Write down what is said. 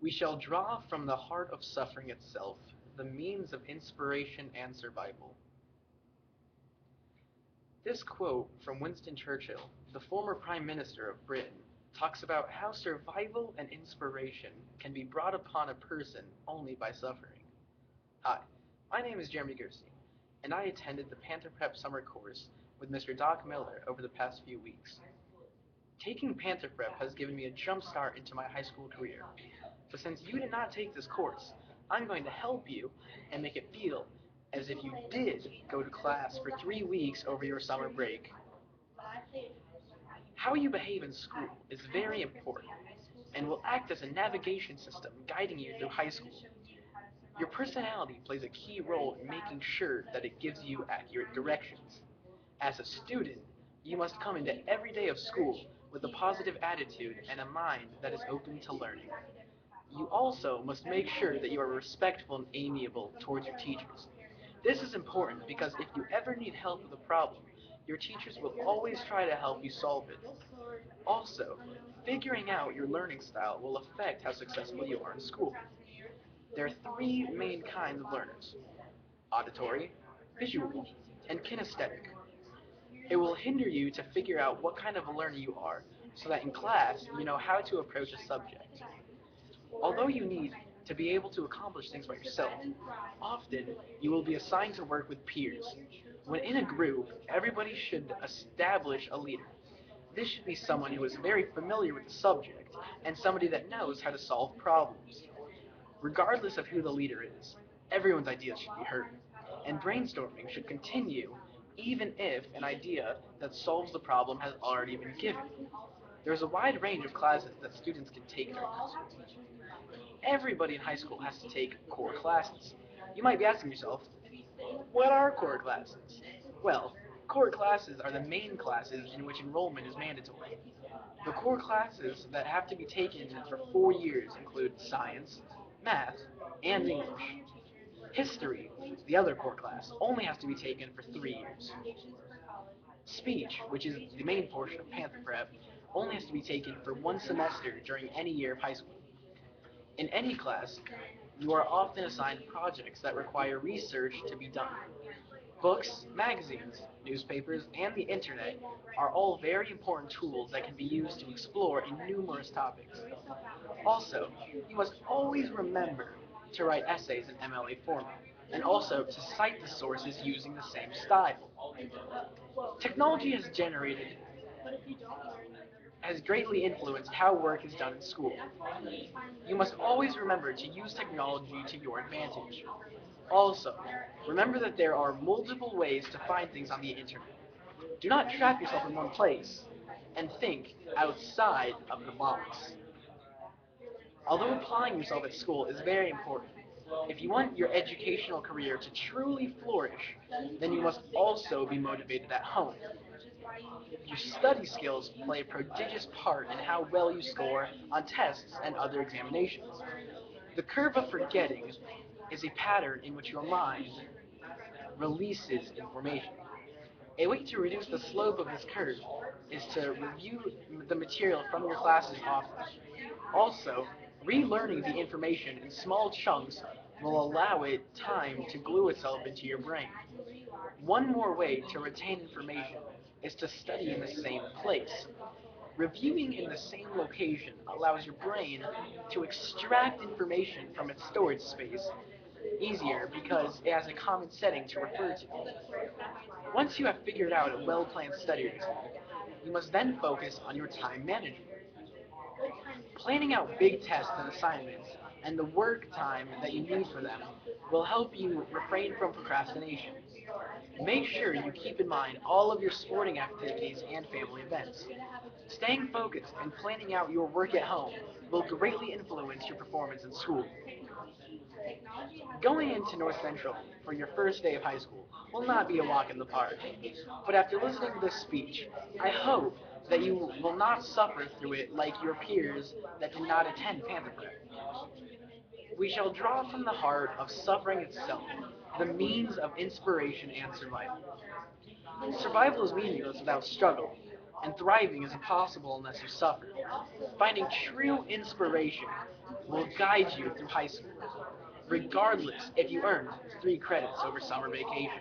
We shall draw from the heart of suffering itself the means of inspiration and survival. This quote from Winston Churchill, the former Prime Minister of Britain, talks about how survival and inspiration can be brought upon a person only by suffering. Hi, my name is J.Gerstein, and I attended the Panther Prep summer course with Mr. Doc Miller over the past few weeks. Taking Panther Prep has given me a jump start into my high school career. But since you did not take this course, I'm going to help you and make it feel as if you did go to class for 3 weeks over your summer break. How you behave in school is very important and will act as a navigation system guiding you through high school. Your personality plays a key role in making sure that it gives you accurate directions. As a student, you must come into every day of school with a positive attitude and a mind that is open to learning. You also must make sure that you are respectful and amiable towards your teachers. This is important because if you ever need help with a problem, your teachers will always try to help you solve it. Also, figuring out your learning style will affect how successful you are in school. There are three main kinds of learners: auditory, visual, and kinesthetic. It will hinder you to figure out what kind of a learner you are so that in class you know how to approach a subject. Although you need to be able to accomplish things by yourself, often you will be assigned to work with peers. When in a group, everybody should establish a leader. This should be someone who is very familiar with the subject and somebody that knows how to solve problems. Regardless of who the leader is, everyone's ideas should be heard, and brainstorming should continue even if an idea that solves the problem has already been given. There's a wide range of classes that students can take during high school. Everybody in high school has to take core classes. You might be asking yourself, what are core classes? Well, core classes are the main classes in which enrollment is mandatory. The core classes that have to be taken for 4 years include science, math, and English. History, the other core class, only has to be taken for 3 years. Speech, which is the main portion of Panther Prep, only has to be taken for 1 semester during any year of high school. In any class, you are often assigned projects that require research to be done. Books, magazines, newspapers, and the internet are all very important tools that can be used to explore in numerous topics. Also, you must always remember to write essays in MLA format, and also to cite the sources using the same style. Technology has greatly influenced how work is done in school. You must always remember to use technology to your advantage. Also, remember that there are multiple ways to find things on the internet. Do not trap yourself in one place, and think outside of the box. Although applying yourself at school is very important, if you want your educational career to truly flourish, then you must also be motivated at home. Your study skills play a prodigious part in how well you score on tests and other examinations. The curve of forgetting is a pattern in which your mind releases information. A way to reduce the slope of this curve is to review the material from your classes often. Also, relearning the information in small chunks will allow it time to glue itself into your brain. One more way to retain information is to study in the same place. Reviewing in the same location allows your brain to extract information from its storage space easier because it has a common setting to refer to. Once you have figured out a well-planned study routine, you must then focus on your time management. Planning out big tests and assignments and the work time that you need for them will help you refrain from procrastination. Make sure you keep in mind all of your sporting activities and family events. Staying focused and planning out your work at home will greatly influence your performance in school. Going into North Central for your first day of high school will not be a walk in the park. But after listening to this speech, I hope that you will not suffer through it like your peers that did not attend Panther Prep. We shall draw from the heart of suffering itself the means of inspiration and survival. Survival is meaningless without struggle, and thriving is impossible unless you suffer. Finding true inspiration will guide you through high school, regardless if you earned 3 credits over summer vacation.